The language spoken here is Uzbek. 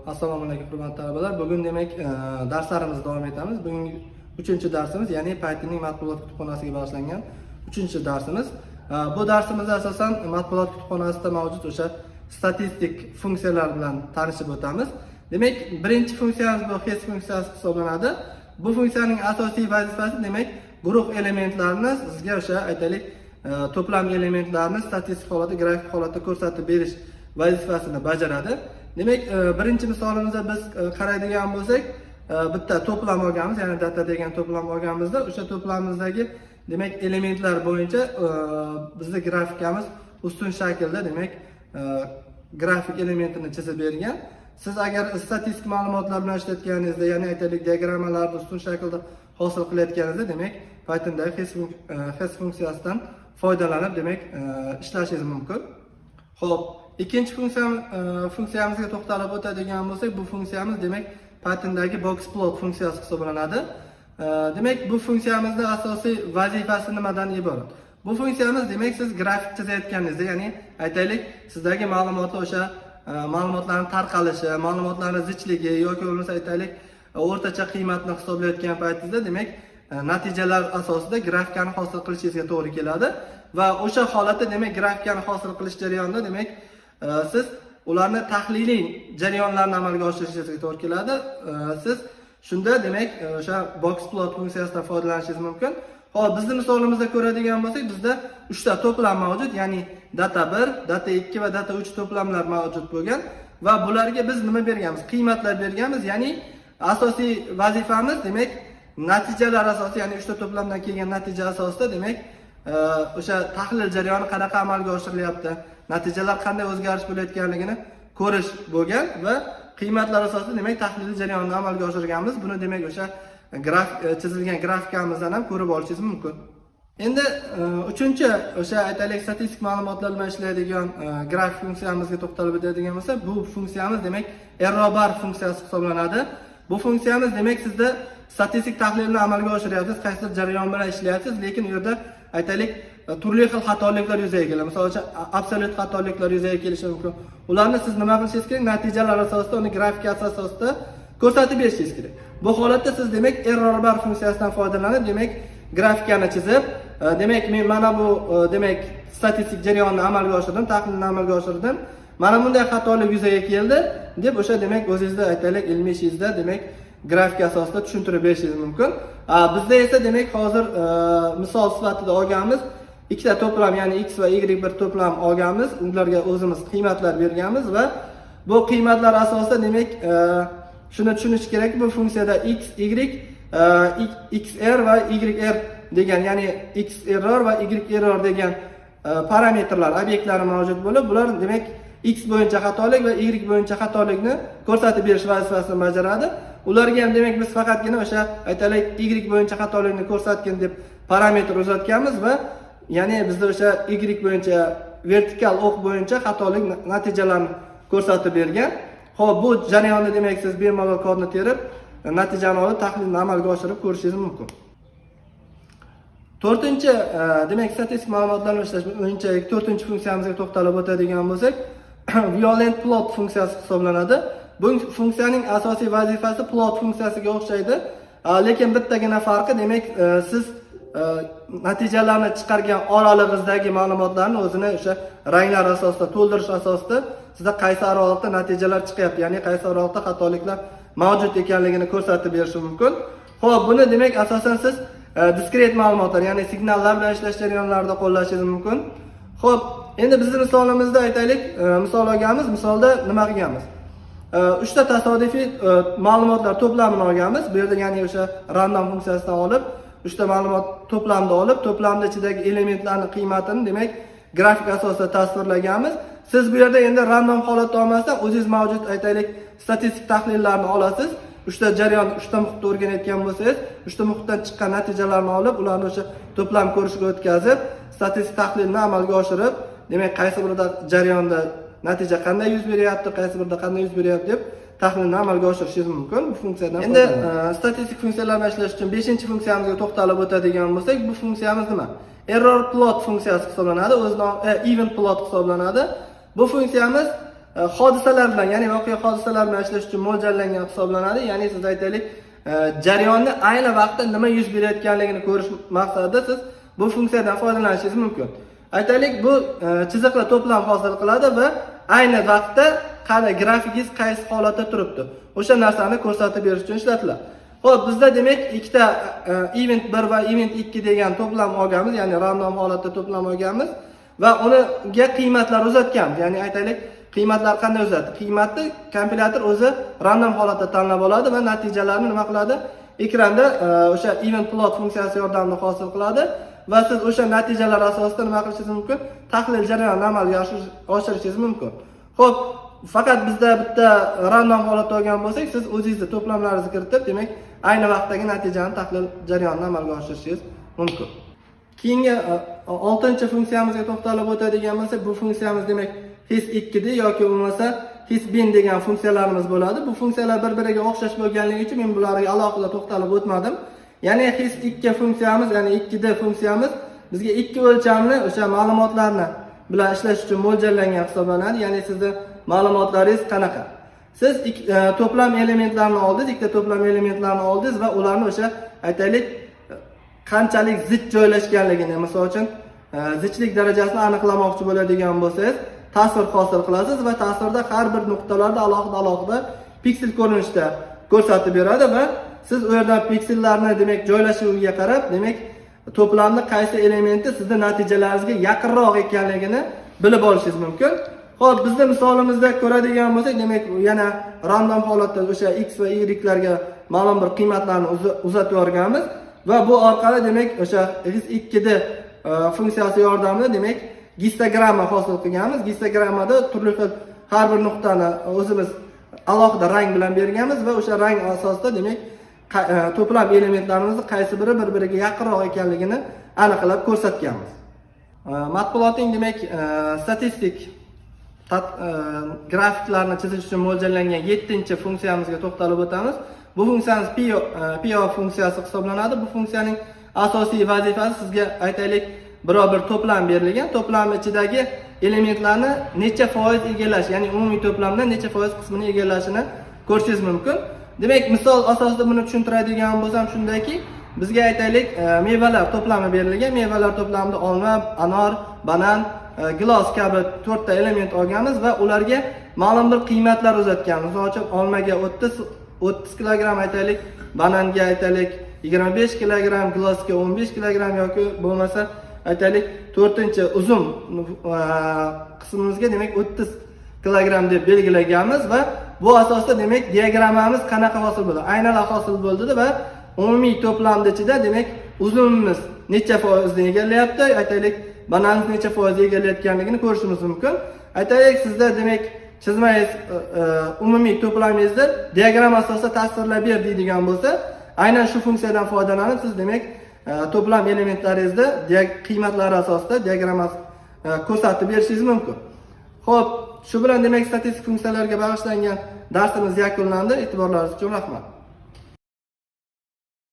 Assalomu alaykum hurmatli talabalar. Bugun demak darslarimizni davom etamiz. Bugungi 3-darsimiz, ya'ni Pythonning matbuot kutubxonasiga bag'ishlangan 3-darsimiz. Bu darsimizda asosan matbuot kutubxonasida mavjud o'sha statistik funksiyalar bilan tanishib o'tamiz. Demak, birinchi funksiyamiz bu has funksiyasi hisoblanadi. Bu funksiyaning asosiy vazifasi demak guruh elementlarini sizga o'sha aytaylik to'plam elementlarni statistik holatda, grafik holatda ko'rsatib berish vazifasini bajaradi. Demak, birinchi misolimizda biz qaraydigan bo'lsak, bitta to'plam olganmiz, ya'ni data degan to'plam olganmizda, o'sha to'plamimizdagi demak elementlar bo'yicha bizning grafikamiz ustun shaklda demak grafik elementini chizib bergan. Siz agar statistik ma'lumotlar bilan ishlatganingizda, ya'ni aytaylik diagrammalarni ustun shaklda hosil qilayotganingizda, demak Pythondagi has funksiyasidan foydalanib demak ishlashingiz mumkin. Xo'p, ikkinchi funksiyamizga to'xtalib o'tadigan bo'lsak, bu funksiyamiz demak Pythondagi boxplot funksiyasi hisoblanadi. Demak, bu funksiyamizning asosiy vazifasi nimadan iborat? Bu funksiyamiz demak siz grafik chizayotganingizda, ya'ni aytaylik sizdagi ma'lumotlar o'sha ma'lumotlarning tarqalishi, ma'lumotlarning zichligi yoki bo'lmasa aytaylik o'rtacha qiymatni hisoblayotgan paytingizda demak natijalar asosida grafikani hosil qilishingizga to'g'ri keladi va o'sha holatda demak grafikani hosil qilish jarayonida demak siz ularni tahliliy jarayonlarni amalga oshirishingizga to'g'ri keladi. Siz shunda demak o'sha boxplot funksiyasidan foydalanishingiz mumkin. Hop, bizning misolimizda ko'radigan bo'lsak, bizda 3 ta to'plam mavjud, ya'ni data 1, data 2 va data 3 to'plamlar mavjud bo'lgan va bularga biz nima berganmiz? Qiymatlar berganmiz, ya'ni asosiy vazifamiz demak natijalar asosida, ya'ni 3 ta to'plamdan kelgan natija asosida demak o'sha tahlil jarayoni qanaqa amalga oshirilyapti, natijalar qanday o'zgarish bo'layotganligini ko'rish bo'lgan va qiymatlar asosida demak tahlil jarayonini amalga oshirganmiz. Buni demak o'sha chizilgan grafikamizdan ham ko'rib olishingiz mumkin. Endi uchinchi o'sha aytaylik statistik ma'lumotlar bilan ishlaydigan grafik funksiyamizga to'xtalib o'tadigan bo'lsak, bu funksiyamiz demak arrow bar funksiyasi hisoblanadi. Bu funksiyamiz demak sizda statistik tahlilni amalga oshiryapsiz, qaysidir jarayon bilan ishlayapsiz, lekin u yerda aytaylik turli xil xatoliklar yuzaga keladi. Masalan, absolyut xatoliklar yuzaga kelishi mumkin. Ularni siz nima qilishingiz kerak? Natijalar asosida, uni grafikasi asosida ko'rsatib berishingiz kerak. Bu holatda siz demak arrow bar funksiyasidan foydalanib demak grafikani chizib, demak men mana bu demak statistik jarayonni amalga oshirdim, tahlilni amalga oshirdim. Mana bunday xatolik yuzaga keldi deb o'sha demak o'zingizda aytaylik ilmiy ishingizda demak grafik asosida tushuntirib berishingiz mumkin. Bizda esa demak hozir misol sifatida olganmiz ikkita to'plam, ya'ni x va y bir to'plam olganmiz. Ularga o'zimiz qiymatlar berganmiz va bu qiymatlar asosida demak shuni tushunish kerak, bu funksiyada x, y, xr va yr degan, ya'ni x error va y error degan parametrlar obyektlari mavjud bo'lib, bular demak x bo'yicha xatolik va y bo'yicha xatolikni ko'rsatib berish vazifasini bajaradi. Ularga ham demak biz faqatgina o'sha aytaylik y bo'yicha xatolikni ko'rsatgin deb parametr uzatganmiz va ya'ni bizda o'sha y bo'yicha vertikal o'q bo'yicha xatolik natijalarni ko'rsatib bergan. Xo'p, bu jarayonni demak siz bemalol kodni terib, natijani olib tahlilni amalga oshirib ko'rishingiz mumkin. To'rtinchi demak statistik ma'lumotlarni ishlash bo'yicha 4-funksiyamizga to'xtalib o'tadigan bo'lsak, violent plot funksiyasi hisoblanadi. Bu funksiyaning asosiy vazifasi plot funksiyasiga o'xshaydi, lekin bittagina farqi demak siz natijalarni chiqargan oralig'ingizdagi ma'lumotlarni o'zini o'sha ranglar asosida to'ldirish asosida sizda qaysi oralig'da natijalar chiqyapti, ya'ni qaysi oralig'da xatoliklar mavjud ekanligini ko'rsatib berishi mumkin. Xo'p, buni demak asosan siz diskret ma'lumotlar, ya'ni signallar bilan ishlash jarayonlarida qo'llashingiz mumkin. Xo'p, endi bizning misolimizda aytaylik, misol olganmiz. Misolda nima qilganmiz? 3 ta tasodifiy ma'lumotlar to'plamini olganmiz. Bu yerda ya'ni o'sha random funksiyasidan olib 3 ta ma'lumot to'plamni olib, to'plamda ichidagi elementlarning qiymatini demak grafik asosida tasvirlaganmiz. Siz bu yerda endi random holatda olmasdan o'zingiz mavjud aytaylik statistik tahlillarni olasiz. 3 ta jarayon, 3 ta muhitda o'rganayotgan bo'lsangiz, 3 ta muhitdan chiqqan natijalarni olib, ularni o'sha to'plam ko'rishga o'tkazib, statistik tahlilni amalga oshirib, demak qaysi birida jarayonda natija qanday yuz beryapti, qaysi birida qanday yuz beryapti deb tahlilni amalga oshirishingiz mumkin bu funksiyadan. Endi statistik funksiyalarni ishlash uchun 5-funksiyamizga to'xtalib o'tadigan bo'lsak, bu funksiyamiz nima? Error plot funksiyasi hisoblanadi, o'zidan even plot hisoblanadi. Bu funksiyamiz hodisalar bilan, ya'ni voqea hodisalar bilan ishlash uchun mo'ljallangan hisoblanadi. Ya'ni siz aytaylik, jarayonni ayni vaqtda nima yuz berayotganligini ko'rish maqsadida siz bu funksiyadan foydalanishingiz mumkin. Aytaylik, bu chiziqlar to'plam hosil qiladi va ayni vaqtda qani grafikingiz qaysi holatda turibdi, o'sha narsani ko'rsatib berish uchun ishlatiladi. Xo'p, bizda demak ikkita event 1 va event 2 degan to'plam olganmiz, ya'ni random holatda to'plam olganmiz va uniga qiymatlar uzatganmiz. Ya'ni aytaylik, qiymatlar qanday uzatdi? Qiymatni kompilyator o'zi random holatda tanlab oladi va natijalarni nima qiladi? Ekranda o'sha event plot funksiyasi yordamida hosil qiladi va siz o'sha natijalar asosida nima qilishingiz mumkin? Tahlil jarayonini amalga oshirishingiz mumkin. Xo'p, faqat bizda bitta random holatda olgan bo'lsak, siz o'zingizni to'plamlaringizni kiritib, demak, ayni vaqtdagi natijani tahlil jarayonini amalga oshirishingiz mumkin. Keyingi 6-funksiyamizga to'xtalib o'tadigan bo'lsak, bu funksiyamiz demak his 2 da yoki bo'lmasa his bin degan funksiyalarimiz bo'ladi. Bu funksiyalar bir-biriga o'xshash bo'lganligi uchun men bularga alohida to'xtalib o'tmadim. Ya'ni his 2 funksiyamiz, ya'ni 2D funksiyamiz bizga ikki o'lchamli o'sha ma'lumotlarni bilan ishlash uchun mo'ljallangan hisoblanadi. Ya'ni sizning ma'lumotlaringiz qanaqa? Siz to'plam elementlarni oldingiz, ikkita to'plam elementlarni oldingiz va ularni o'sha aytaylik qanchalik zich joylashganligini, misol uchun zichlik darajasini aniqlamoqchi bo'ladigan bo'lsangiz, tasvir hosil qilasiz va tasvirda har bir nuqtalarda alohida piksel ko'rinishda ko'rsatib beradi va siz u yerdan piksellarni demak joylashuviga qarab, demak to'plamning qaysi elementi sizning natijalaringizga yaqinroq ekanligini bilib olishingiz mumkin. Xo'p, bizning misolimizda ko'radigan bo'lsak, demak yana random holatda o'sha x va y larga ma'lum bir qiymatlarni uzatib yorganmiz va bu orqali demak o'sha his2 funksiyasi yordamida demak histogramma hosil qilganmiz. Histogrammada turli xil har bir nuqtani o'zimiz alohida rang bilan berganmiz va o'sha rang asosida demak to'plam elementlarimizni qaysi biri bir-biriga yaqinroq ekanligini aniqlab ko'rsatganmiz. Matploting demak statistik grafiklarni chizish uchun mo'ljallangan 7-funksiyamizga to'xtalib o'tamiz. Bu funksiyamiz PO funksiyasi hisoblanadi. Bu funksiyaning asosiy vazifasi sizga aytaylik, biror bir to'plam berilgan, to'plam ichidagi elementlarni necha foiz egallash, ya'ni umumiy to'plamdan necha foiz qismini egallashini ko'rishingiz mumkin. Demak, misol asosida buni tushuntiradigan bo'lsam shundayki, bizga aytaylik mevalar to'plami berilgan. Mevalar to'plamida olma, anor, banan, gilos kabi 4 ta element olganmiz va ularga ma'lum bir qiymatlar uzatganmiz. Misol uchun olmaga 30 kg aytaylik, bananga aytaylik 25 kg, gilosga 15 kg yoki bo'lmasa aytaylik 4-uzum qismimizga demak 30 kg deb belgilaganmiz va bu asosda demak diagrammamiz qanaqa hosil bo'ldi? Aynalar hosil bo'ldi va umumiy to'plamning ichida demak uzunimiz necha foizni egallayapti, aytaylik bananimiz necha foiz egallayotganligini ko'rishimiz mumkin. Aytaylik, sizda demak chizmangiz umumiy to'plamingizni diagramma asosida tasvirlab ber deydigan bo'lsa, aynan shu funksiyadan foydalanib siz demak to'plam elementlaringizni qiymatlari asosida diagramma ko'rsatib berishingiz mumkin. Xo'p, shu bilan demak statistik funksiyalarga bag'ishlangan darsimiz yakunlandi. E'tiborlaringiz uchun rahmat.